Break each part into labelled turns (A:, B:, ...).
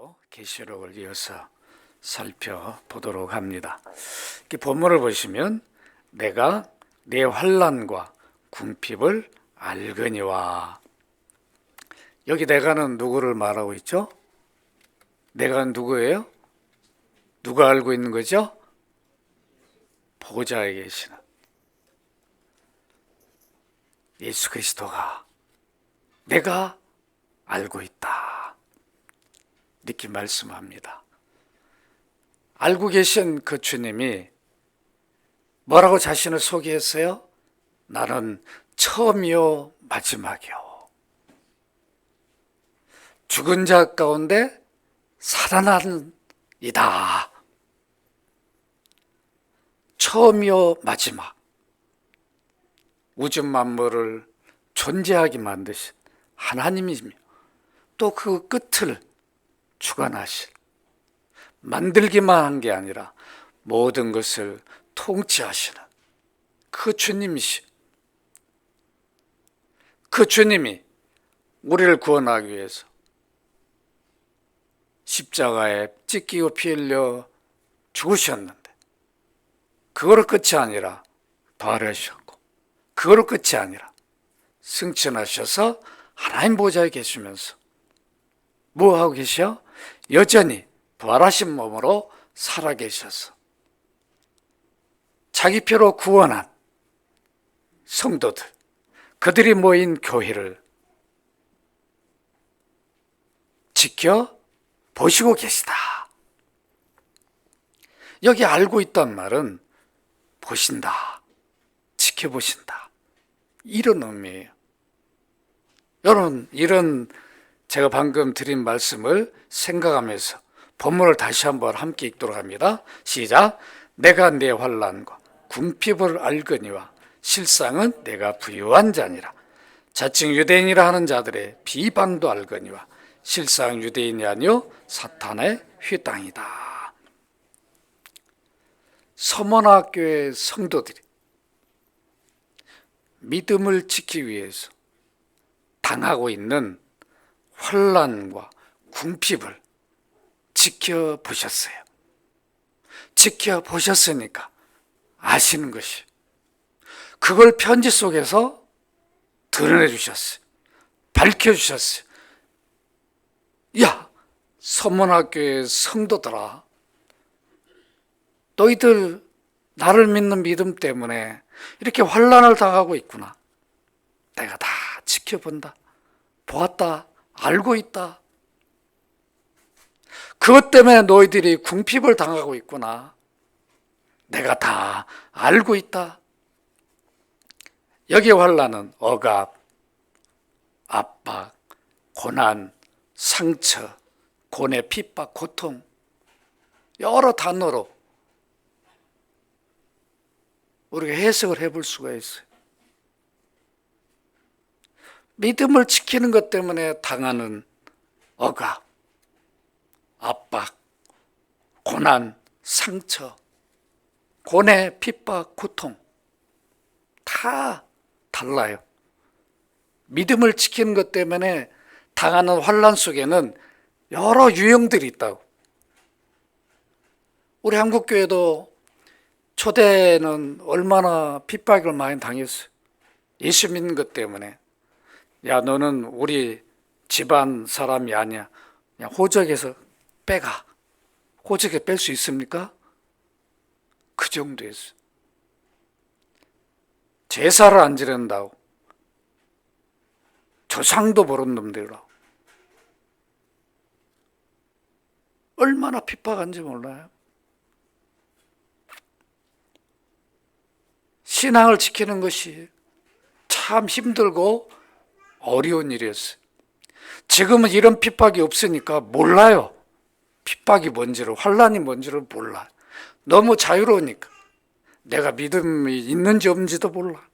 A: 또 계시록을 이어서 살펴보도록 합니다. 이 본문을 보시면 내가 내 환난과 궁핍을 알거니와, 여기 내가는 누구를 말하고 있죠? 내가 누구예요? 누가 알고 있는 거죠? 보좌에 계시는 예수 그리스도가 내가 알고 있다 이렇게 말씀합니다. 알고 계신 그 주님이 뭐라고 자신을 소개했어요? 나는 처음이요 마지막이요, 죽은 자 가운데 살아난 이다. 처음이요 마지막, 우주 만물을 존재하게 만드신 하나님이며 또 그 끝을 주관하실, 만들기만 한 게 아니라 모든 것을 통치하시는 그 주님이시, 그 주님이 우리를 구원하기 위해서 십자가에 찢기고 피 흘려 죽으셨는데, 그거로 끝이 아니라 부활하셨고, 그거로 끝이 아니라 승천하셔서 하나님 보좌에 계시면서 뭐하고 계셔? 여전히 부활하신 몸으로 살아계셔서 자기 피로 구원한 성도들, 그들이 모인 교회를 지켜보시고 계시다. 여기 알고 있단 말은 보신다, 지켜보신다, 이런 의미예요. 여러분, 이런 제가 방금 드린 말씀을 생각하면서 본문을 다시 한번 함께 읽도록 합니다. 시작. 내가 내 환난과 궁핍을 알거니와 실상은 내가 부유한 자니라. 자칭 유대인이라 하는 자들의 비방도 알거니와 실상 유대인이 아니요 사탄의 휘땅이다. 서머나교회 성도들이 믿음을 지키기 위해서 당하고 있는 환난과 궁핍을 지켜보셨어요. 지켜보셨으니까 아시는 것이, 그걸 편지 속에서 드러내 주셨어요. 밝혀주셨어요. 야, 서문학교의 성도들아, 너희들 나를 믿는 믿음 때문에 이렇게 환난을 당하고 있구나. 내가 다 지켜본다, 보았다, 알고 있다. 그것 때문에 너희들이 궁핍을 당하고 있구나. 내가 다 알고 있다. 여기 환난은 억압, 압박, 고난, 상처, 고뇌, 핍박, 고통, 여러 단어로 우리가 해석을 해볼 수가 있어요. 믿음을 지키는 것 때문에 당하는 억압, 압박, 고난, 상처, 고뇌, 핍박, 고통 다 달라요. 믿음을 지키는 것 때문에 당하는 환난 속에는 여러 유형들이 있다고. 우리 한국교회도 초대는 얼마나 핍박을 많이 당했어요. 예수 믿는 것 때문에. 야, 너는 우리 집안 사람이 아니야, 그냥 호적에서 빼가. 호적에 뺄 수 있습니까? 그 정도였어요. 제사를 안 지낸다고, 조상도 모르는 놈들이라고. 얼마나 핍박한지 몰라요. 신앙을 지키는 것이 참 힘들고 어려운 일이었어요. 지금은 이런 핍박이 없으니까 몰라요. 핍박이 뭔지를, 환난이 뭔지를 몰라. 너무 자유로우니까. 내가 믿음이 있는지 없는지도 몰라.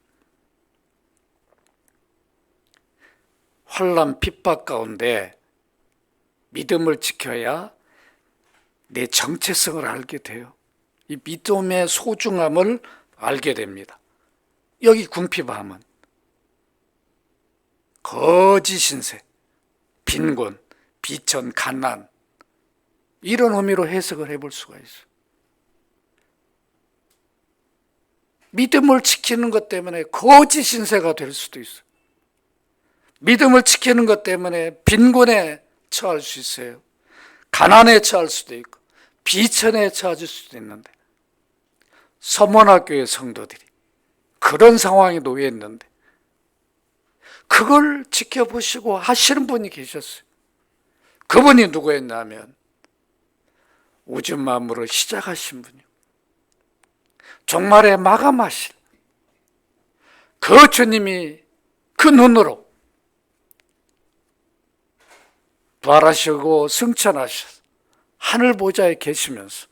A: 환난 핍박 가운데 믿음을 지켜야 내 정체성을 알게 돼요. 이 믿음의 소중함을 알게 됩니다. 여기 궁핍함은 거짓 신세, 빈곤, 비천, 가난, 이런 의미로 해석을 해볼 수가 있어요. 믿음을 지키는 것 때문에 거짓 신세가 될 수도 있어요. 믿음을 지키는 것 때문에 빈곤에 처할 수 있어요. 가난에 처할 수도 있고 비천에 처해질 수도 있는데, 서문화교회 성도들이 그런 상황에 놓여 있는데 그걸 지켜보시고 하시는 분이 계셨어요. 그분이 누구였냐면 우주 만물을 시작하신 분이요, 종말에 마감하실 그 주님이 그 눈으로 부활하시고 승천하셔서 하늘 보좌에 계시면서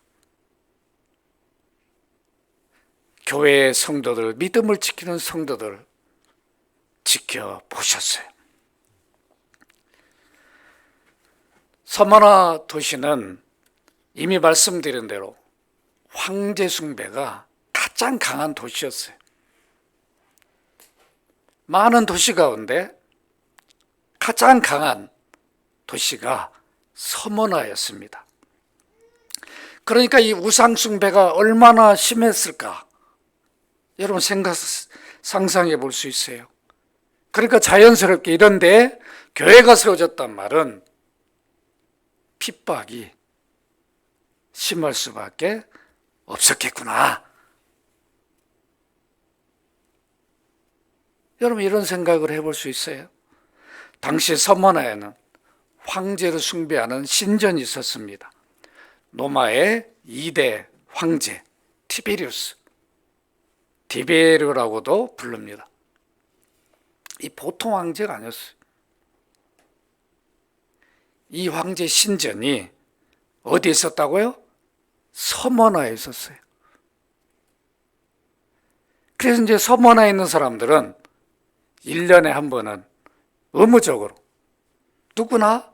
A: 교회의 성도들, 믿음을 지키는 성도들을 지켜보셨어요. 서머나 도시는 이미 말씀드린 대로 황제 숭배가 가장 강한 도시였어요. 많은 도시 가운데 가장 강한 도시가 서머나였습니다. 그러니까 이 우상 숭배가 얼마나 심했을까 여러분 상상해 볼 수 있어요. 그러니까 자연스럽게 이런데 교회가 세워졌단 말은 핍박이 심할 수밖에 없었겠구나. 여러분 이런 생각을 해볼 수 있어요. 당시 서머나에는 황제를 숭배하는 신전이 있었습니다. 로마의 2대 황제 티베리우스, 디베르라고도 부릅니다. 이 보통 황제가 아니었어요. 이 황제 신전이 어디에 있었다고요? 서머나에 있었어요. 그래서 이제 서머나에 있는 사람들은 1년에 한 번은 의무적으로 누구나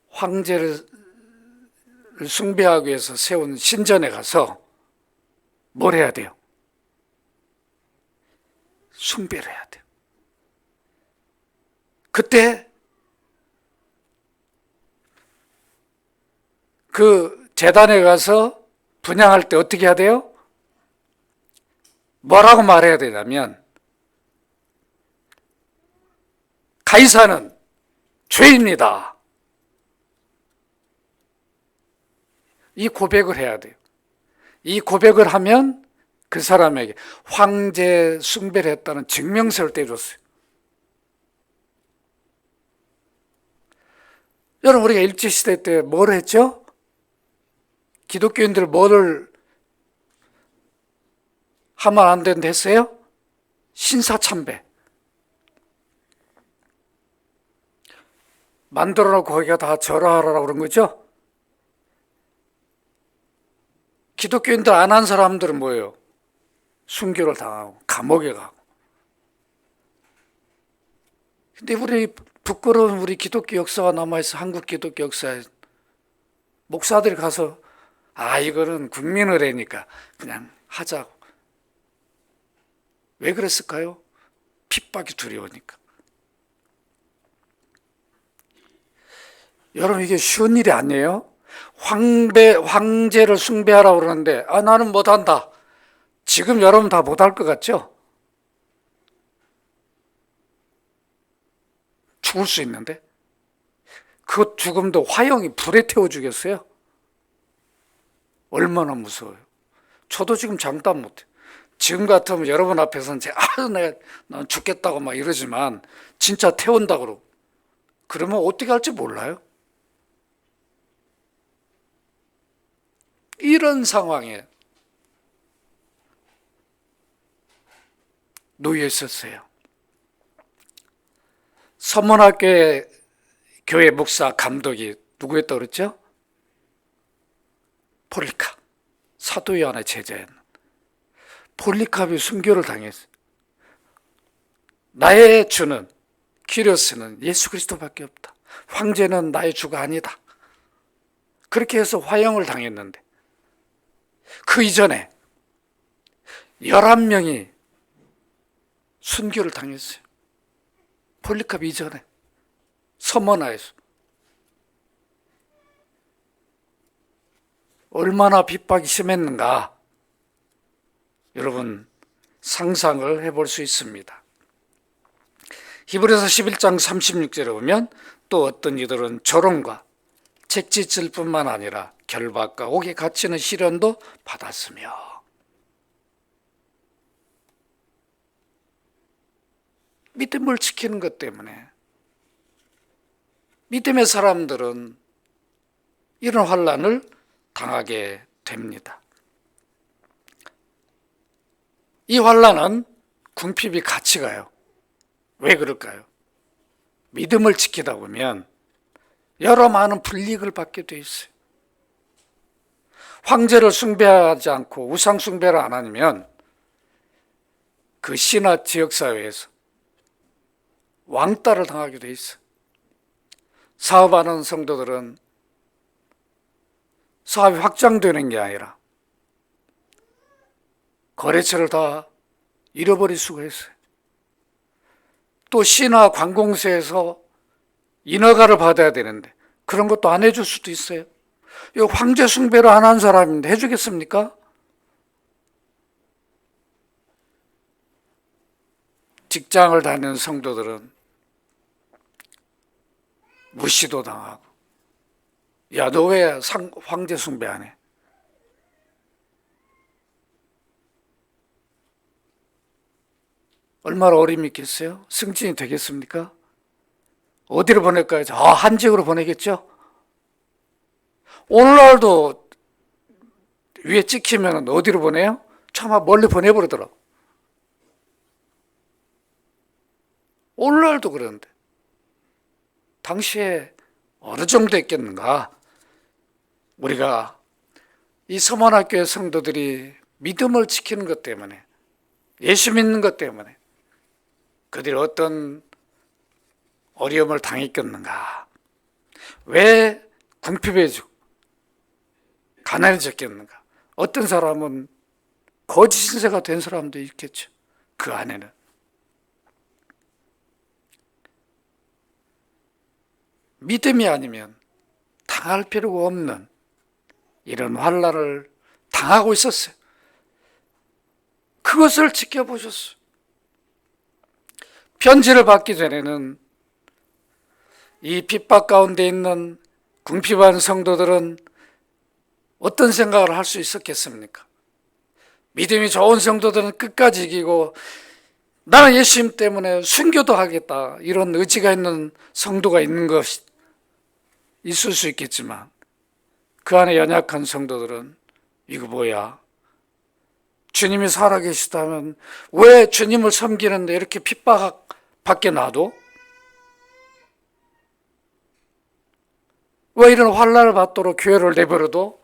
A: 황제를 숭배하기 위해서 세운 신전에 가서 뭘 해야 돼요? 숭배를 해야 돼요. 그때 그 제단에 가서 분향할 때 어떻게 해야 돼요? 뭐라고 말해야 되냐면 가이사는 죄입니다. 이 고백을 해야 돼요. 이 고백을 하면 그 사람에게 황제 숭배를 했다는 증명서를 떼줬어요. 여러분 우리가 일제시대 때 뭘 했죠? 기독교인들 뭐를 하면 안 된다 했어요? 신사참배. 만들어놓고 거기가 다 절하하라고 그런 거죠? 기독교인들 안 한 사람들은 뭐예요? 순교를 당하고 감옥에 가고. 근데 우리 부끄러운 우리 기독교 역사가 남아있어. 한국 기독교 역사에 목사들이 가서 이거는 국민의례니까 그냥 하자고. 왜 그랬을까요? 핍박이 두려우니까. 여러분 이게 쉬운 일이 아니에요. 황제를 숭배하라고 그러는데 나는 못한다. 지금 여러분 다 못할 것 같죠? 죽을 수 있는데 그 죽음도 화형이 불에 태워 주겠어요? 얼마나 무서워요. 저도 지금 장담 못해요. 지금 같으면 여러분 앞에서는 난 죽겠다고 막 이러지만 진짜 태운다 그러고 그러면 어떻게 할지 몰라요. 이런 상황에 놓여 있었어요. 서문학교의 교회 목사 감독이 누구였다고 그랬죠? 폴리캅, 사도 요한의 제자였는 폴리캅이 순교를 당했어요. 나의 주는 키리오스는 예수 그리스도밖에 없다. 황제는 나의 주가 아니다. 그렇게 해서 화형을 당했는데 그 이전에 11명이 순교를 당했어요. 폴리캅 이전에 서머나에서. 얼마나 핍박이 심했는가 여러분 상상을 해볼 수 있습니다. 히브리서 11장 36절에 보면 또 어떤 이들은 조롱과 책짓을 뿐만 아니라 결박과 옥에 갇히는 시련도 받았으며, 믿음을 지키는 것 때문에 믿음의 사람들은 이런 환난을 당하게 됩니다. 이 환난은 궁핍이 같이 가요. 왜 그럴까요? 믿음을 지키다 보면 여러 많은 불이익을 받게 돼 있어요. 황제를 숭배하지 않고 우상 숭배를 안 하면 그 시나 지역사회에서 왕따를 당하게 돼 있어요. 사업하는 성도들은 사업이 확장되는 게 아니라 거래처를 다 잃어버릴 수가 있어요. 또 시나 관공서에서 인허가를 받아야 되는데 그런 것도 안 해줄 수도 있어요. 이 황제 숭배를 안 한 사람인데 해주겠습니까? 직장을 다니는 성도들은 무시도 당하고, 야, 너 왜 황제 숭배 안 해? 얼마나 어림이 있겠어요? 승진이 되겠습니까? 어디로 보낼까요? 한직으로 보내겠죠? 오늘날도 위에 찍히면 어디로 보내요? 차마 멀리 보내버리더라고. 오늘날도 그러는데 당시에 어느 정도 했겠는가? 우리가 이 서문학교의 성도들이 믿음을 지키는 것 때문에, 예수 믿는 것 때문에 그들이 어떤 어려움을 당했겠는가? 왜 궁핍해지고 가난해졌겠는가? 어떤 사람은 거짓 신세가 된 사람도 있겠죠. 그 안에는. 믿음이 아니면 당할 필요가 없는 이런 환난을 당하고 있었어요. 그것을 지켜보셨어요. 편지를 받기 전에는 이 핍박 가운데 있는 궁핍한 성도들은 어떤 생각을 할 수 있었겠습니까? 믿음이 좋은 성도들은 끝까지 이기고 나는 예수님 때문에 순교도 하겠다, 이런 의지가 있는 성도가 있는 것이 있을 수 있겠지만, 그 안에 연약한 성도들은 이거 뭐야? 주님이 살아계시다면 왜 주님을 섬기는데 이렇게 핍박받게 놔둬? 왜 이런 환난을 받도록 교회를 내버려둬?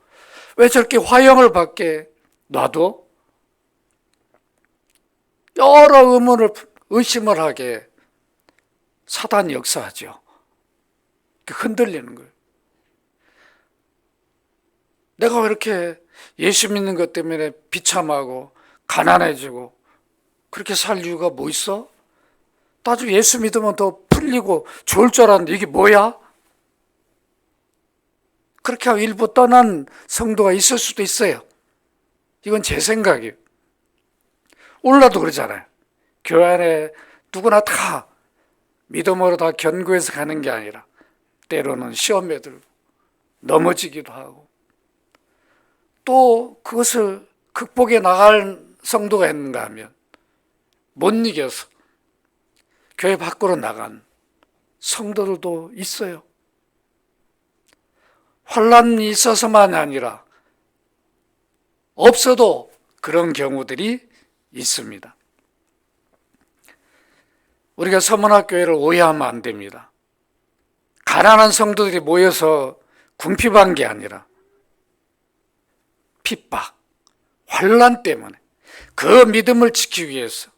A: 왜 저렇게 화형을 받게 놔둬? 여러 의심을 하게 사단이 역사하죠. 흔들리는 거예요. 내가 왜 이렇게 예수 믿는 것 때문에 비참하고 가난해지고 그렇게 살 이유가 뭐 있어? 나중에 예수 믿으면 더 풀리고 좋을 줄 알았는데 이게 뭐야? 그렇게 하고 일부 떠난 성도가 있을 수도 있어요. 이건 제 생각이에요. 오늘날도 그러잖아요. 교회 안에 누구나 다 믿음으로 다 견고해서 가는 게 아니라 때로는 시험에 들고 넘어지기도 하고, 또 그것을 극복해 나갈 성도가 있는가 하면 못 이겨서 교회 밖으로 나간 성도들도 있어요. 환난이 있어서만 아니라 없어도 그런 경우들이 있습니다. 우리가 서문학교회를 오해하면 안 됩니다. 가난한 성도들이 모여서 궁핍한 게 아니라 핍박, 환난 때문에 그 믿음을 지키기 위해서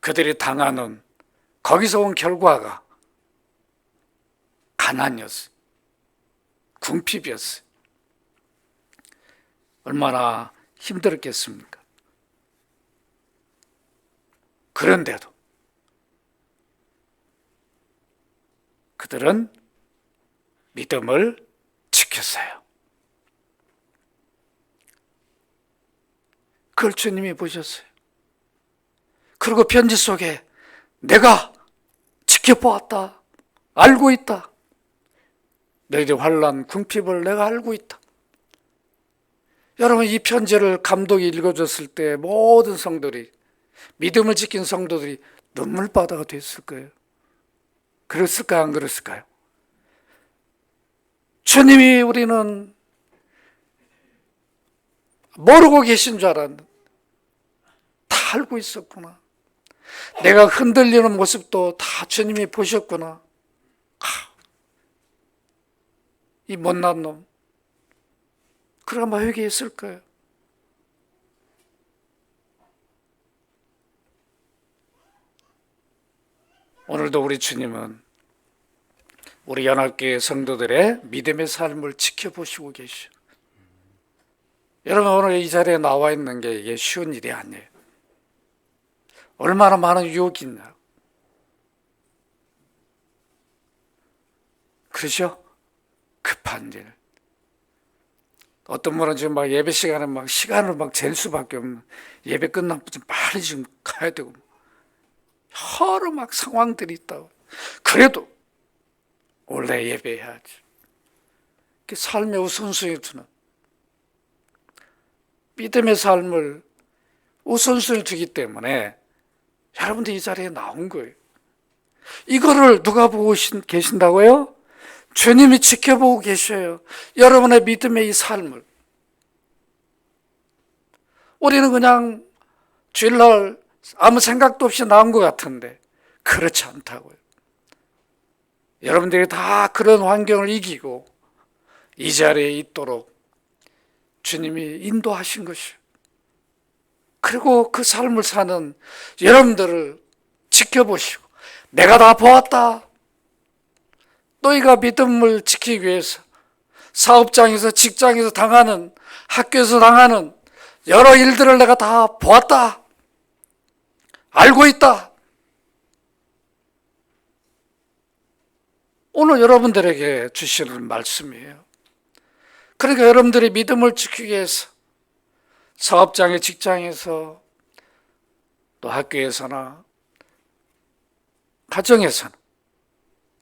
A: 그들이 당하는 거기서 온 결과가 가난이었어요. 궁핍이었어요. 얼마나 힘들었겠습니까? 그런데도 그들은 믿음을 지켰습니다. 지켰어요. 그걸 주님이 보셨어요. 그리고 편지 속에 내가 지켜보았다. 알고 있다. 너희들 환난 궁핍을 내가 알고 있다. 여러분, 이 편지를 감독이 읽어줬을 때 모든 성도들이, 믿음을 지킨 성도들이 눈물바다가 됐을 거예요. 그랬을까요? 안 그랬을까요? 주님이 우리는 모르고 계신 줄 알았는데 다 알고 있었구나. 내가 흔들리는 모습도 다 주님이 보셨구나. 이 못난 놈. 그래 아마 회개했을 거예요. 오늘도 우리 주님은 우리 연합교회 성도들의 믿음의 삶을 지켜보시고 계셔. 여러분, 오늘 이 자리에 나와 있는 게 이게 쉬운 일이 아니에요. 얼마나 많은 유혹이 있냐. 그러죠? 급한 일. 어떤 분은 지금 막 예배 시간에 막 시간을 막 잴 수밖에 없는, 예배 끝나면 좀 빨리 지금 가야 되고, 여러 막 상황들이 있다고. 그래도 원래 예배해야지. 삶의 우선순위 두는, 믿음의 삶을 우선순위 두기 때문에 여러분들 이 자리에 나온 거예요. 이거를 누가 보고 계신다고요? 주님이 지켜보고 계셔요. 여러분의 믿음의 이 삶을. 우리는 그냥 주일날 아무 생각도 없이 나온 것 같은데 그렇지 않다고요. 여러분들이 다 그런 환경을 이기고 이 자리에 있도록 주님이 인도하신 것이에요. 그리고 그 삶을 사는 여러분들을 지켜보시고 내가 다 보았다. 너희가 믿음을 지키기 위해서 사업장에서, 직장에서 당하는, 학교에서 당하는 여러 일들을 내가 다 보았다. 알고 있다. 오늘 여러분들에게 주시는 말씀이에요. 그러니까 여러분들이 믿음을 지키기 위해서 사업장에, 직장에서, 또 학교에서나 가정에서나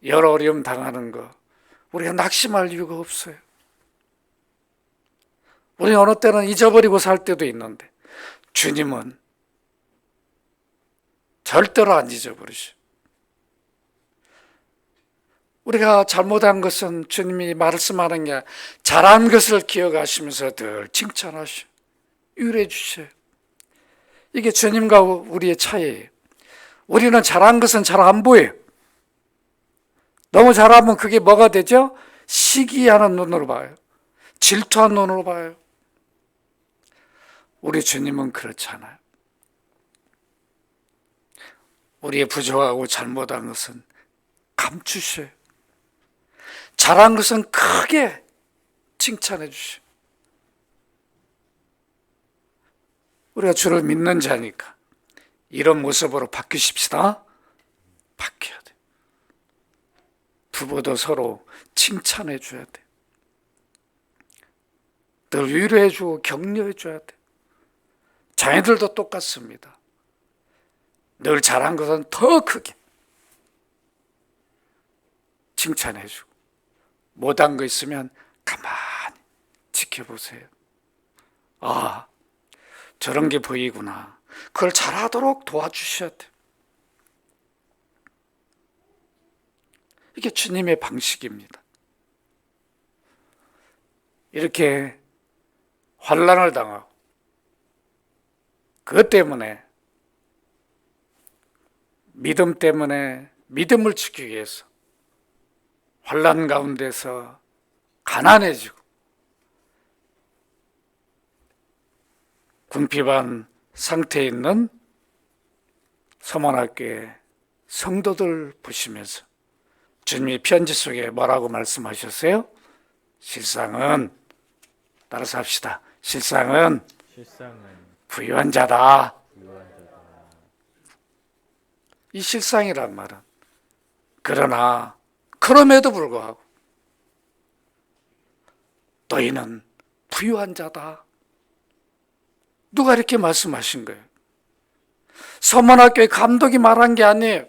A: 여러 어려움 당하는 거 우리가 낙심할 이유가 없어요. 우리 어느 때는 잊어버리고 살 때도 있는데 주님은 절대로 안 잊어버리셔. 우리가 잘못한 것은 주님이 말씀하는 게 잘한 것을 기억하시면서 늘 칭찬하셔. 위로해 주셔요. 이게 주님과 우리의 차이예요. 우리는 잘한 것은 잘 안 보여요. 너무 잘하면 그게 뭐가 되죠? 시기하는 눈으로 봐요. 질투한 눈으로 봐요. 우리 주님은 그렇잖아요. 우리의 부족하고 잘못한 것은 감추셔요. 잘한 것은 크게 칭찬해 주셔요. 우리가 주를 믿는 자니까 이런 모습으로 바뀌십시다. 바뀌어야 돼. 부부도 서로 칭찬해 줘야 돼. 늘 위로해 주고 격려해 줘야 돼. 자녀들도 똑같습니다. 늘 잘한 것은 더 크게 칭찬해 주고 못한 거 있으면 가만히 지켜보세요. 아, 저런 게 보이구나. 그걸 잘하도록 도와주셔야 돼요. 이게 주님의 방식입니다. 이렇게 환난을 당하고 그것 때문에 믿음 때문에 믿음을 지키기 위해서 환난 가운데서 가난해지고 궁핍한 상태에 있는 서문학교의 성도들 보시면서 주님이 편지 속에 뭐라고 말씀하셨어요? 실상은, 따라서 합시다. 실상은 부유한 자다. 이 실상이란 말은 그러나 그럼에도 불구하고 너희는 부유한 자다. 누가 이렇게 말씀하신 거예요? 서문학교의 감독이 말한 게 아니에요.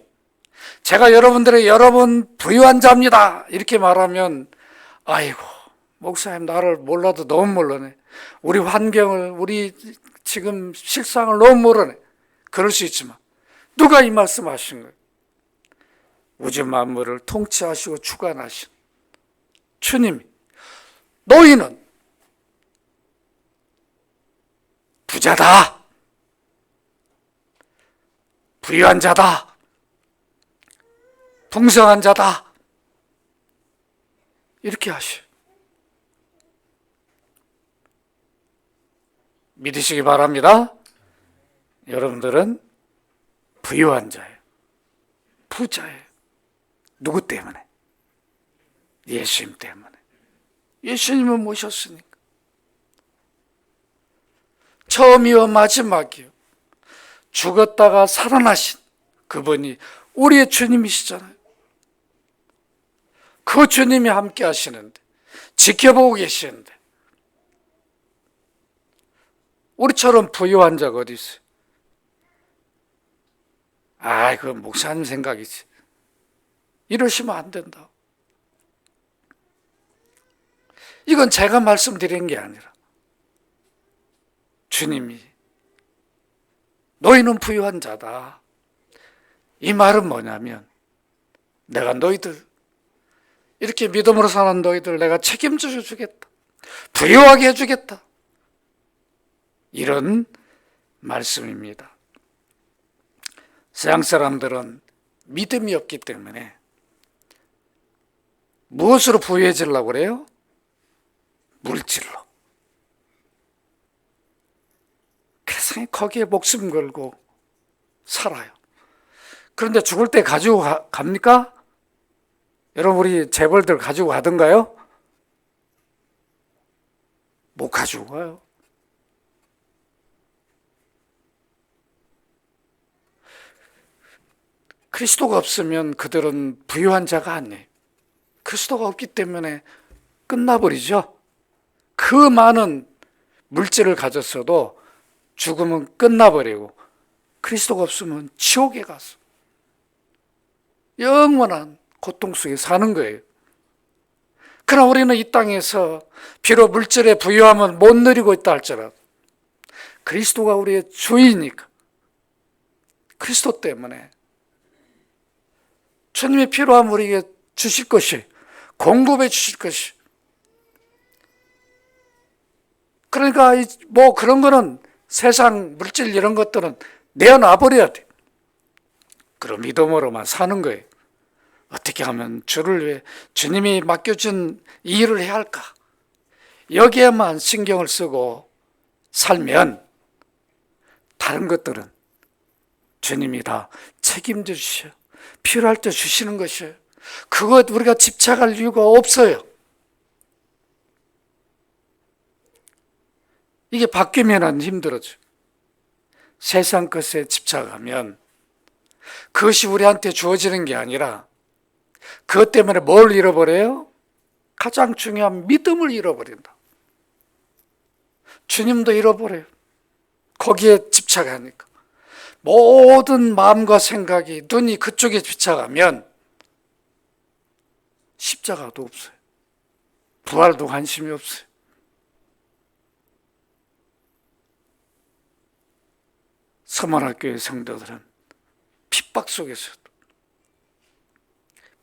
A: 제가 여러분 부유한 자입니다 이렇게 말하면 아이고 목사님 나를 몰라도 너무 몰라네. 우리 환경을 우리 지금 실상을 너무 모르네. 그럴 수 있지만 누가 이 말씀하신 거예요? 우주 만물을 통치하시고 주관하신 주님이 너희는 부자다, 부유한 자다, 풍성한 자다 이렇게 하셔. 믿으시기 바랍니다. 여러분들은 부유한 자예요. 부자예요. 누구 때문에? 예수님 때문에. 예수님을 모셨으니까. 처음이요 마지막이요. 죽었다가 살아나신 그분이 우리의 주님이시잖아요. 그 주님이 함께 하시는데, 지켜보고 계시는데 우리처럼 부유한 자가 어디 있어요? 아, 그건 목사님 생각이지. 이러시면 안 된다. 이건 제가 말씀드린 게 아니라 주님이 너희는 부유한 자다. 이 말은 뭐냐면 내가 너희들 이렇게 믿음으로 사는 너희들 내가 책임져 주겠다. 부유하게 해주겠다. 이런 말씀입니다. 세상 사람들은 믿음이 없기 때문에 무엇으로 부유해지려고 그래요? 물질로. 그래서 거기에 목숨 걸고 살아요. 그런데 죽을 때 가지고 갑니까? 여러분 우리 재벌들 가지고 가던가요? 못 가지고 가요. 그리스도가 없으면 그들은 부유한 자가 아니에요. 그리스도가 없기 때문에 끝나버리죠. 그 많은 물질을 가졌어도 죽으면 끝나버리고 그리스도가 없으면 지옥에 가서 영원한 고통 속에 사는 거예요. 그러나 우리는 이 땅에서 비록 물질의 부유함은 못 누리고 있다 할지라도 그리스도가 우리의 주이니까 그리스도 때문에 주님이 필요하면 우리에게 주실 것이 공급해 주실 것이. 그러니까 뭐 그런 거는 세상 물질 이런 것들은 내어놔 버려야 돼. 그럼 믿음으로만 사는 거예요. 어떻게 하면 주를 위해 주님이 맡겨준 이 일을 해야 할까? 여기에만 신경을 쓰고 살면 다른 것들은 주님이 다 책임져 주셔요. 필요할 때 주시는 것이에요. 그것 우리가 집착할 이유가 없어요. 이게 바뀌면 힘들어져. 세상 것에 집착하면 그것이 우리한테 주어지는 게 아니라 그것 때문에 뭘 잃어버려요? 가장 중요한 믿음을 잃어버린다. 주님도 잃어버려요. 거기에 집착하니까. 모든 마음과 생각이 눈이 그쪽에 집착하면 십자가도 없어요. 부활도 관심이 없어요. 서문학교의 성도들은 핍박 속에서도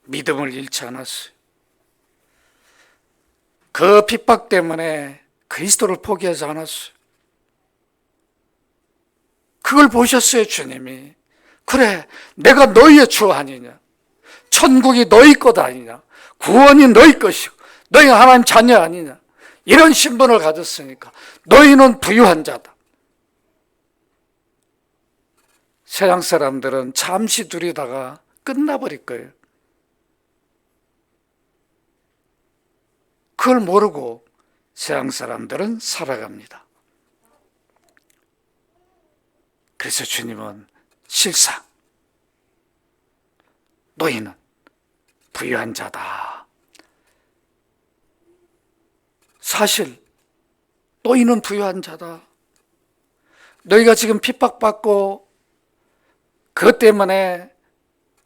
A: 믿음을 잃지 않았어요. 그 핍박 때문에 그리스도를 포기하지 않았어요. 그걸 보셨어요, 주님이. 그래, 내가 너희의 주 아니냐. 천국이 너희 것 아니냐. 구원이 너희 것이고 너희가 하나님 자녀 아니냐. 이런 신분을 가졌으니까 너희는 부유한 자다. 세상 사람들은 잠시 누리다가 끝나버릴 거예요. 그걸 모르고 세상 사람들은 살아갑니다. 그래서 주님은 실상 너희는 부유한 자다. 사실 너희는 부유한 자다. 너희가 지금 핍박받고 그것 때문에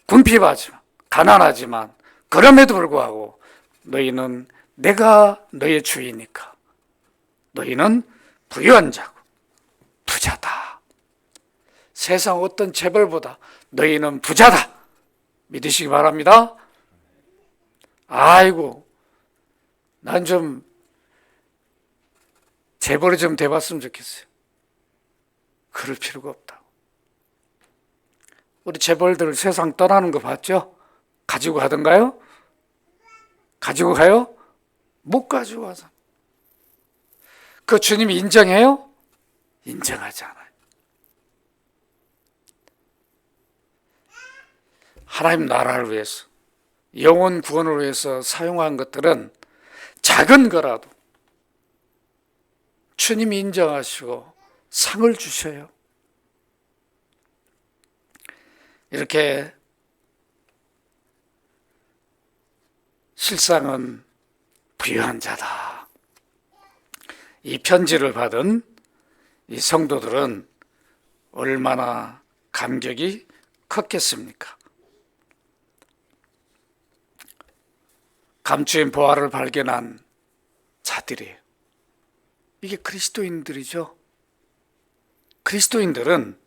A: 궁핍하지만 가난하지만 그럼에도 불구하고 너희는 내가 너희의 주이니까 너희는 부유한 자고 부자다. 세상 어떤 재벌보다 너희는 부자다. 믿으시기 바랍니다. 아이고, 난 좀 재벌이 좀 돼봤으면 좋겠어요. 그럴 필요가 없다고. 우리 재벌들 세상 떠나는 거 봤죠? 가지고 가던가요? 가지고 가요? 못 가지고 와서. 그 주님이 인정해요? 인정하지 않아요. 하나님 나라를 위해서, 영혼 구원을 위해서 사용한 것들은 작은 거라도 주님이 인정하시고 상을 주셔요. 이렇게 실상은 부유한 자다. 이 편지를 받은 이 성도들은 얼마나 감격이 컸겠습니까? 감추인 보화를 발견한 자들이에요. 이게 그리스도인들이죠. 그리스도인들은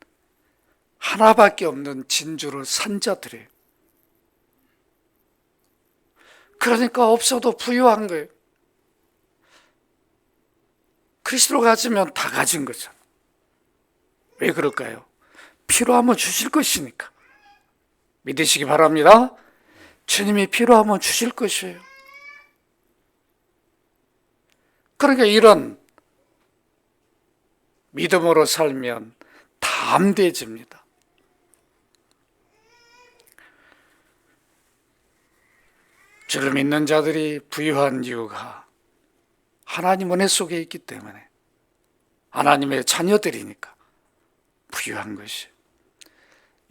A: 하나밖에 없는 진주를 산 자들이에요. 그러니까 없어도 부유한 거예요. 그리스도를 가지면 다 가진 거잖아요. 왜 그럴까요? 필요하면 주실 것이니까. 믿으시기 바랍니다. 주님이 필요하면 주실 것이에요. 그러니까 이런 믿음으로 살면 담대해집니다. 주를 믿는 자들이 부유한 이유가 하나님 은혜 속에 있기 때문에, 하나님의 자녀들이니까 부유한 것이.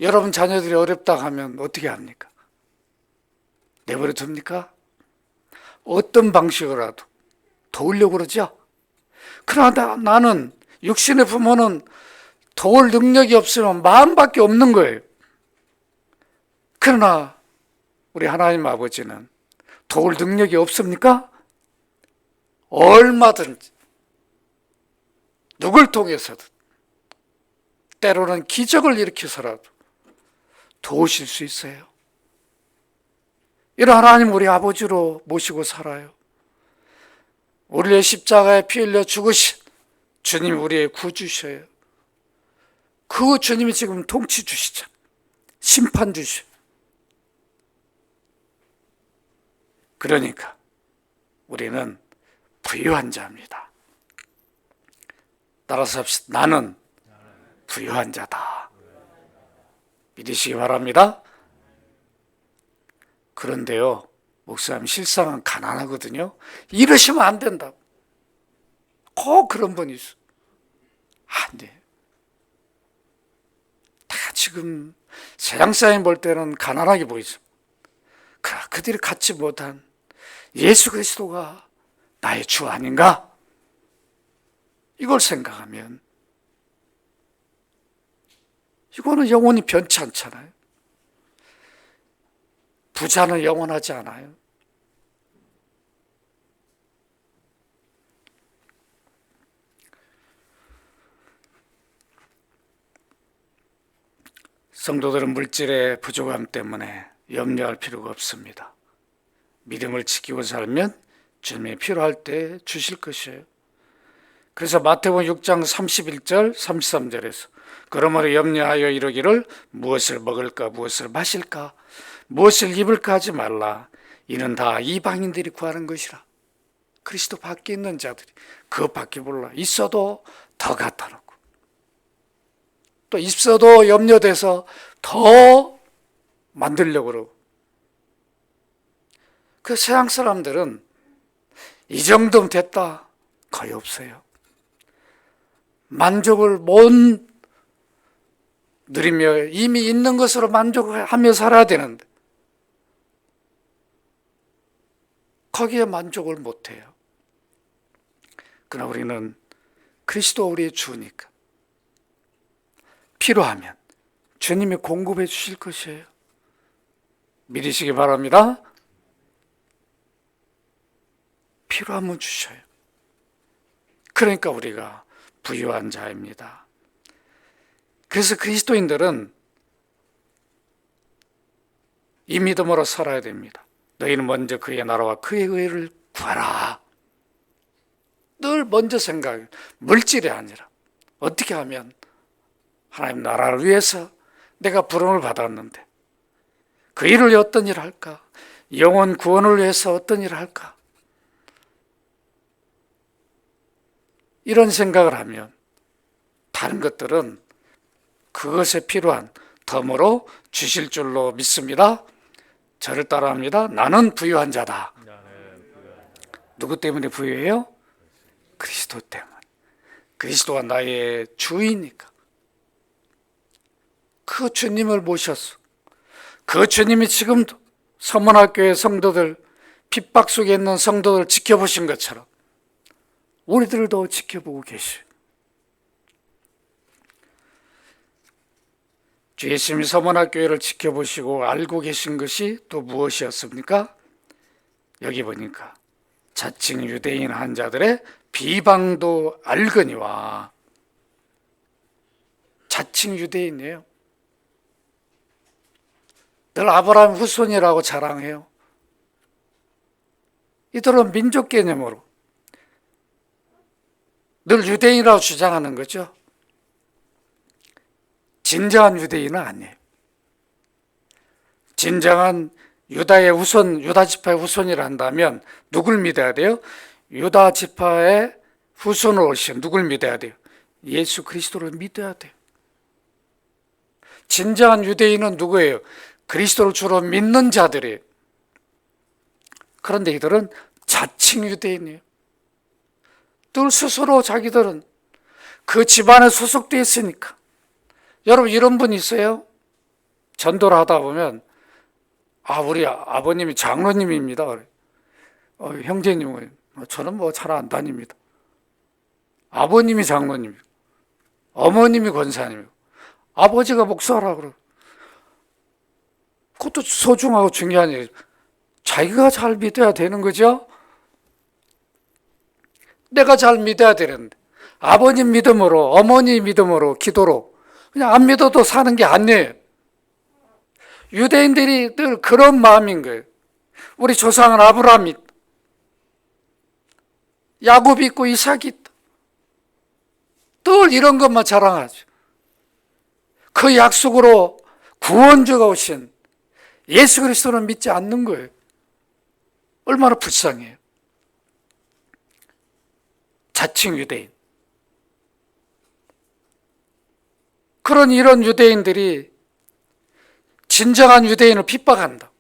A: 여러분 자녀들이 어렵다 하면 어떻게 합니까? 내버려 둡니까? 어떤 방식으로라도 도우려고 그러죠. 그러나 나는 육신의 부모는 도울 능력이 없으면 마음밖에 없는 거예요. 그러나 우리 하나님 아버지는 도울 능력이 없습니까? 얼마든지 누굴 통해서든 때로는 기적을 일으켜서라도 도우실 수 있어요. 이런 하나님 우리 아버지로 모시고 살아요. 우리의 십자가에 피 흘려 죽으신 주님이 우리의 구주셔요. 그 주님이 지금 통치 주시죠. 심판 주시죠. 그러니까 우리는 부유한 자입니다. 따라서 합시다. 나는 부유한 자다. 믿으시기 바랍니다. 그런데요, 목사님 실상은 가난하거든요. 이러시면 안 된다고. 꼭 그런 분이 있어. 안 돼. 다 지금 세상 사람 볼 때는 가난하게 보이죠. 그러나 그들이 갖지 못한 예수 그리스도가 나의 주 아닌가? 이걸 생각하면 이거는 영원히 변치 않잖아요. 부자는 영원하지 않아요. 성도들은 물질의 부족함 때문에 염려할 필요가 없습니다. 믿음을 지키고 살면 주님이 필요할 때 주실 것이에요. 그래서 마태복음 6장 31절 33절에서 그러므로 염려하여 이르기를 무엇을 먹을까 무엇을 마실까 무엇을 입을까 하지 말라. 이는 다 이방인들이 구하는 것이라. 그리스도 밖에 있는 자들이 그것밖에 몰라. 있어도 더 갖다 놓고 또 있어도 염려돼서 더 만들려고 그러고. 그 세상 사람들은 이 정도면 됐다 거의 없어요. 만족을 못 누리며 이미 있는 것으로 만족하며 살아야 되는데 거기에 만족을 못해요. 그러나 우리는 그리스도 우리의 주니까 필요하면 주님이 공급해 주실 것이에요. 믿으시기 바랍니다. 필요하면 주셔요. 그러니까 우리가 부유한 자입니다. 그래서 그리스도인들은 이 믿음으로 살아야 됩니다. 너희는 먼저 그의 나라와 그의 의를 구하라. 늘 먼저 생각해. 물질이 아니라 어떻게 하면 하나님 나라를 위해서 내가 부름을 받았는데 그 일을 위해 어떤 일을 할까? 영혼 구원을 위해서 어떤 일을 할까? 이런 생각을 하면 다른 것들은 그것에 필요한 덤으로 주실 줄로 믿습니다. 저를 따라합니다. 나는 부유한 자다. 누구 때문에 부유해요? 그리스도 때문에. 그리스도가 나의 주이니까. 그 주님을 모셨어. 그 주님이 지금도 서문학교의 성도들, 핍박 속에 있는 성도들 지켜보신 것처럼 우리들도 지켜보고 계시오. 주 예수님이 서문학교회를 지켜보시고 알고 계신 것이 또 무엇이었습니까? 여기 보니까 자칭 유대인 한 자들의 비방도 알거니와. 자칭 유대인이에요. 늘 아브라함 후손이라고 자랑해요. 이들은 민족 개념으로 늘 유대인이라고 주장하는 거죠. 진정한 유대인은 아니에요. 진정한 유다의 후손, 유다 지파의 후손이라 한다면 누굴 믿어야 돼요? 유다 지파의 후손으로 오신 누굴 믿어야 돼요? 예수 그리스도를 믿어야 돼요. 진정한 유대인은 누구예요? 그리스도를 주로 믿는 자들이에요. 그런데 이들은 자칭 유대인이에요. 늘 스스로 자기들은 그 집안에 소속되어 있으니까. 여러분 이런 분 있어요? 전도를 하다 보면 우리 아버님이 장로님입니다. 형제님은 저는 뭐 잘 안 다닙니다. 아버님이 장로님이고 어머님이 권사님이고 아버지가 목사라 그러고 그것도 소중하고 중요한 일이에요. 자기가 잘 믿어야 되는 거죠. 내가 잘 믿어야 되는데 아버님 믿음으로 어머니 믿음으로 기도로 그냥 안 믿어도 사는 게 아니에요. 유대인들이 늘 그런 마음인 거예요. 우리 조상은 아브라함이 있다. 야곱이 있고 이삭이 있다. 늘 이런 것만 자랑하죠. 그 약속으로 구원주가 오신 예수 그리스도는 믿지 않는 거예요. 얼마나 불쌍해요. 자칭 유대인. 그런 이런 유대인들이 진정한 유대인을 핍박한다.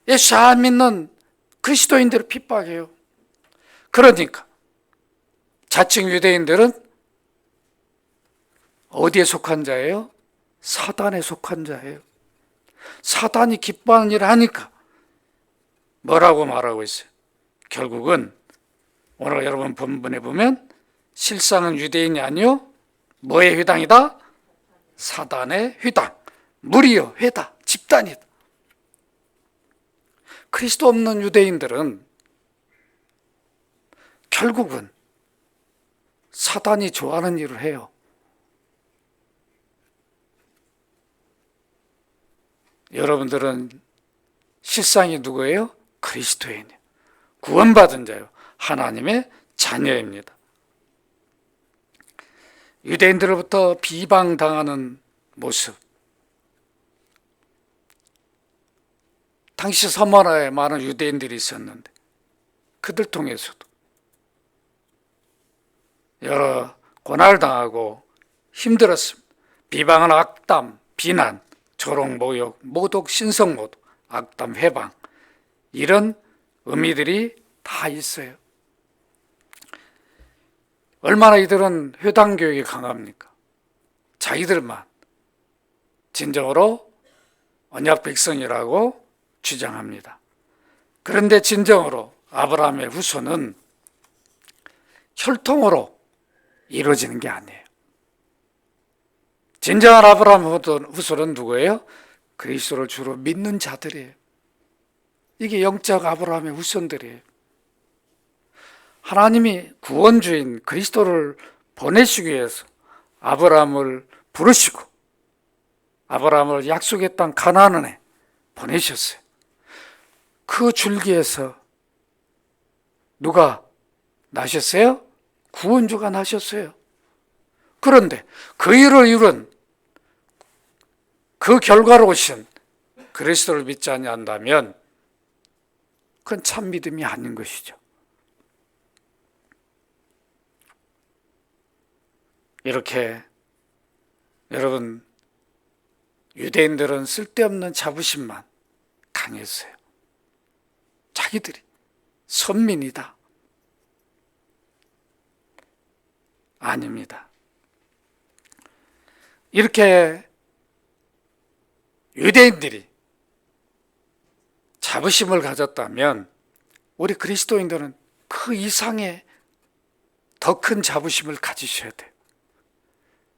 A: 예수 안 믿는 그리스도인들을 핍박해요. 그러니까 자칭 유대인들은 어디에 속한 자예요? 사단에 속한 자예요. 사단이 기뻐하는 일을 하니까 뭐라고 말하고 있어요? 결국은 오늘 여러분 본문에 보면 실상은 유대인이 아니요 뭐의 회당이다? 사단의 회당. 무리요 회다. 집단이다. 그리스도 없는 유대인들은 결국은 사단이 좋아하는 일을 해요. 여러분들은 실상이 누구예요? 그리스도인이에요. 구원받은 자요. 하나님의 자녀입니다. 유대인들로부터 비방당하는 모습. 당시 서머나에 많은 유대인들이 있었는데 그들 통해서도 여러 고난을 당하고 힘들었습니다. 비방은 악담, 비난, 조롱, 모욕, 모독, 신성모독, 악담, 회방 이런 의미들이 다 있어요. 얼마나 이들은 회당 교육이 강합니까? 자기들만 진정으로 언약 백성이라고 주장합니다. 그런데 진정으로 아브라함의 후손은 혈통으로 이루어지는 게 아니에요. 진정한 아브라함 후손은 누구예요? 그리스도를 주로 믿는 자들이에요. 이게 영적 아브라함의 후손들이에요. 하나님이 구원주인 그리스도를 보내시기 위해서 아브라함을 부르시고 아브라함을 약속의 땅 가나안에 보내셨어요. 그 줄기에서 누가 나셨어요? 구원주가 나셨어요. 그런데 그 일을 이룬 그 결과로 오신 그리스도를 믿지 아니한다면 그건 참 믿음이 아닌 것이죠. 이렇게 여러분, 유대인들은 쓸데없는 자부심만 강했어요. 자기들이 선민이다. 아닙니다. 이렇게 유대인들이 자부심을 가졌다면 우리 그리스도인들은 그 이상의 더 큰 자부심을 가지셔야 돼요.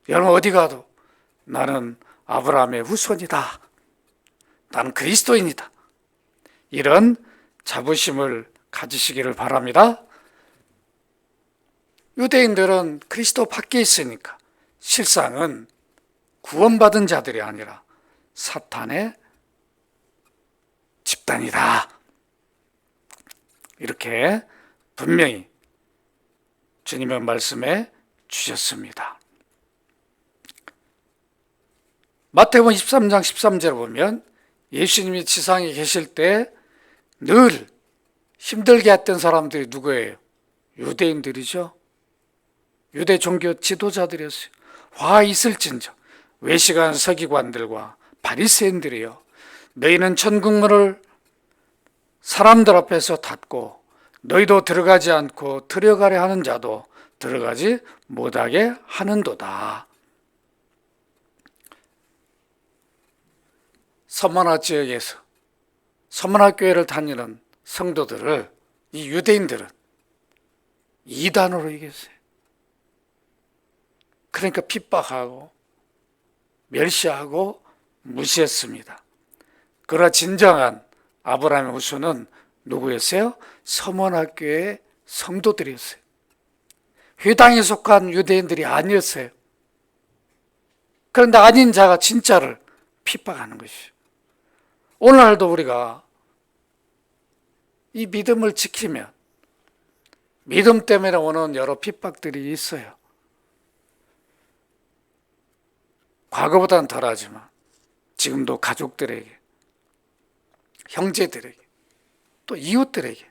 A: 여러분 어디 가도 나는 아브라함의 후손이다. 나는 그리스도인이다. 이런 자부심을 가지시기를 바랍니다. 유대인들은 그리스도 밖에 있으니까 실상은 구원받은 자들이 아니라 사탄의 집단이다. 이렇게 분명히 주님의 말씀에 주셨습니다. 마태복음 23장 13절을 보면 예수님이 지상에 계실 때 늘 힘들게 했던 사람들이 누구예요? 유대인들이죠. 유대 종교 지도자들이었어요. 화 있을진저 외식한 서기관들과 바리새인들이요, 너희는 천국문을 사람들 앞에서 닫고 너희도 들어가지 않고 들어가려 하는 자도 들어가지 못하게 하는도다. 서머나 지역에서 서머나 교회를 다니는 성도들을 이 유대인들은 이단으로 이겼어요. 그러니까 핍박하고 멸시하고 무시했습니다. 그러나 진정한 아브라함의 후손은 누구였어요? 서머나 교회의 성도들이었어요. 회당에 속한 유대인들이 아니었어요. 그런데 아닌 자가 진짜를 핍박하는 것이죠. 오늘날도 우리가 이 믿음을 지키면 믿음 때문에 오는 여러 핍박들이 있어요. 과거보다는 덜하지만 지금도 가족들에게, 형제들에게, 또 이웃들에게,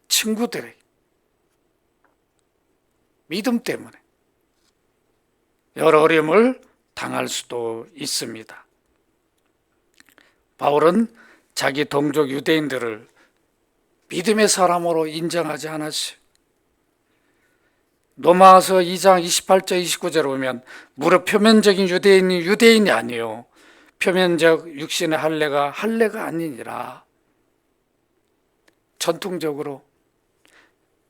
A: 친구들에게 믿음 때문에 여러 어려움을 당할 수도 있습니다. 바울은 자기 동족 유대인들을 믿음의 사람으로 인정하지 않았어요. 로마서 2장 28절 29절을 보면 무릇 표면적인 유대인이 유대인이 아니요 표면적 육신의 할례가 아니니라. 전통적으로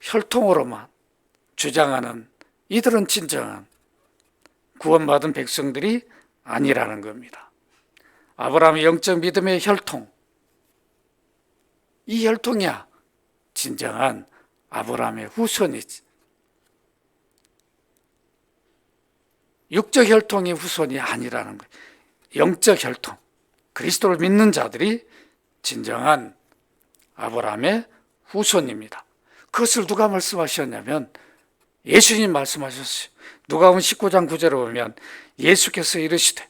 A: 혈통으로만 주장하는 이들은 진정한 구원받은 백성들이 아니라는 겁니다. 아브라함의 영적 믿음의 혈통, 이 혈통이야 진정한 아브라함의 후손이지. 육적 혈통의 후손이 아니라는 거예요. 영적 혈통, 그리스도를 믿는 자들이 진정한 아브라함의 후손입니다. 그것을 누가 말씀하셨냐면 예수님 말씀하셨어요. 누가복음 19장 9절을 보면 예수께서 이르시되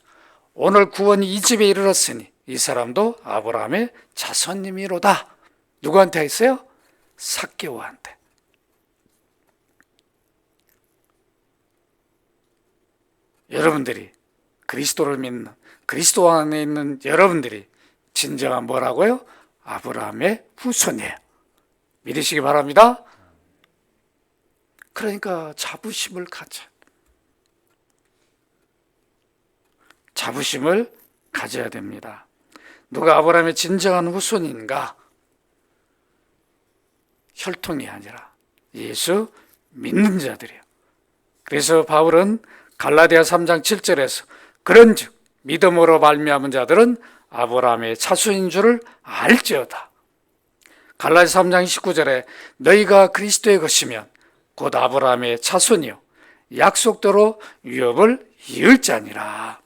A: 오늘 구원이 이 집에 이르렀으니 이 사람도 아브라함의 자손님이로다. 누구한테 했어요? 삭개오한테. 여러분들이 그리스도를 믿는, 그리스도 안에 있는 여러분들이 진정한 뭐라고요? 아브라함의 후손이에요. 믿으시기 바랍니다. 그러니까 자부심을 가져. 자부심을 가져야 됩니다. 누가 아브라함의 진정한 후손인가? 혈통이 아니라 예수 믿는 자들이에요. 그래서 바울은 갈라디아 3장 7절에서 그런즉 믿음으로 말미암은 자들은 아브라함의 자손인 줄을 알지어다. 갈라디아 3장 19절에 너희가 그리스도의 것이면 곧 아브라함의 자손이요 약속대로 유업을 이을 자니라.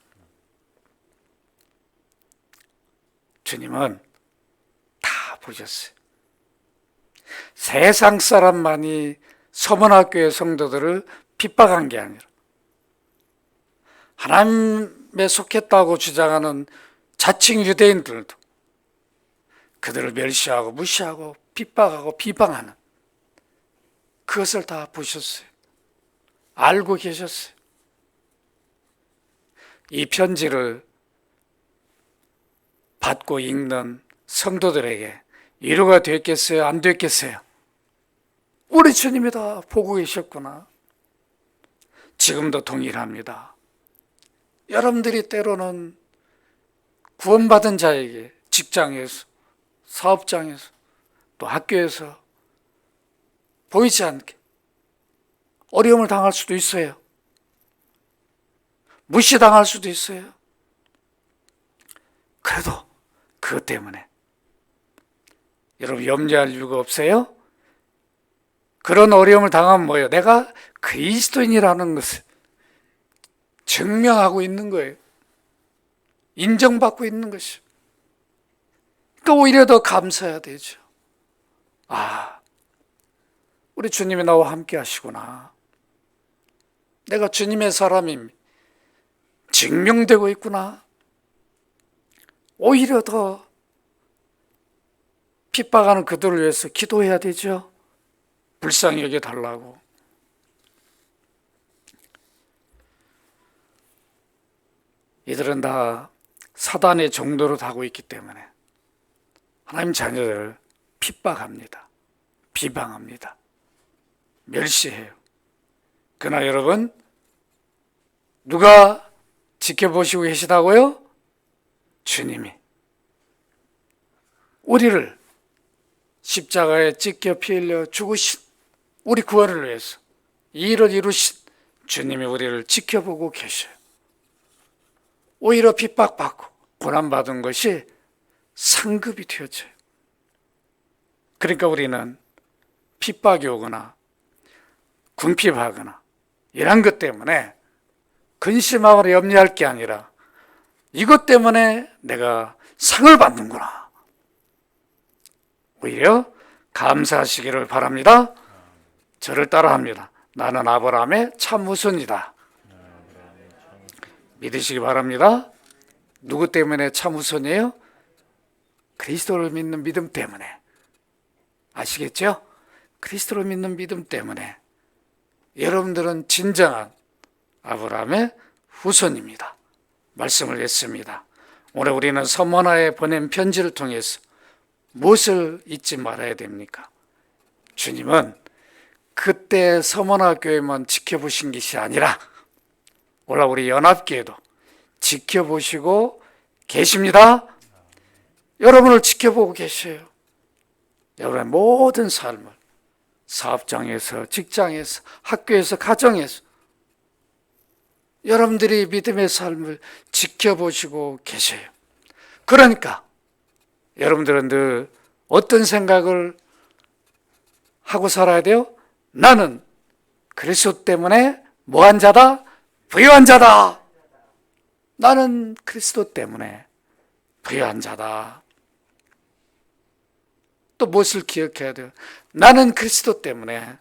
A: 주님은 다 보셨어요. 세상 사람만이 서문학교의 성도들을 핍박한 게 아니라 하나님에 속했다고 주장하는 자칭 유대인들도 그들을 멸시하고 무시하고 핍박하고 비방하는 그것을 다 보셨어요. 알고 계셨어요. 이 편지를 받고 읽는 성도들에게 위로가 됐겠어요? 안 됐겠어요? 우리 주님이 다 보고 계셨구나. 지금도 동일합니다. 여러분들이 때로는 구원받은 자에게 직장에서, 사업장에서, 또 학교에서 보이지 않게 어려움을 당할 수도 있어요. 무시당할 수도 있어요. 그래도 그것 때문에 여러분 염려할 이유가 없어요? 그런 어려움을 당하면 뭐예요? 내가 그리스도인이라는 것을 증명하고 있는 거예요. 인정받고 있는 것이요. 그러니까 오히려 더 감사해야 되죠. 아, 우리 주님이 나와 함께 하시구나. 내가 주님의 사람임 증명되고 있구나. 오히려 더 핍박하는 그들을 위해서 기도해야 되죠. 불쌍히 여겨달라고. 이들은 다 사단의 종도로 하고 있기 때문에 하나님 자녀들을 핍박합니다. 비방합니다. 멸시해요. 그러나 여러분, 누가 지켜보시고 계시다고요? 주님이. 우리를 십자가에 찢겨 피 흘려 죽으신 우리 구원을 위해서 이 일을 이루신 주님이 우리를 지켜보고 계셔요. 오히려 핍박받고 고난받은 것이 상급이 되어져요. 그러니까 우리는 핍박이 오거나 궁핍하거나 이런 것 때문에 근심하거나 염려할 게 아니라 이것 때문에 내가 상을 받는구나. 오히려 감사하시기를 바랍니다. 저를 따라합니다. 나는 아브라함의 참 후손이다. 믿으시기 바랍니다. 누구 때문에 참 후손이에요? 그리스도를 믿는 믿음 때문에. 아시겠죠? 그리스도를 믿는 믿음 때문에 여러분들은 진정한 아브라함의 후손입니다. 말씀을 했습니다. 오늘 우리는 서머나에 보낸 편지를 통해서 무엇을 잊지 말아야 됩니까? 주님은 그때 서머나 교회만 지켜보신 것이 아니라 오늘 우리 연합교회도 지켜보시고 계십니다. 여러분을 지켜보고 계셔요. 여러분의 모든 삶을 사업장에서, 직장에서, 학교에서, 가정에서 여러분들이 믿음의 삶을 지켜보시고 계셔요. 그러니까 여러분들은 늘 어떤 생각을 하고 살아야 돼요? 나는 그리스도 때문에 뭐한 자다? 부유한 자다. 나는 그리스도 때문에 부유한 자다. 또 무엇을 기억해야 돼요? 나는 그리스도 때문에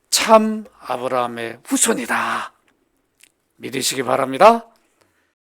A: 참 아브라함의 후손이다. 믿으시기 바랍니다.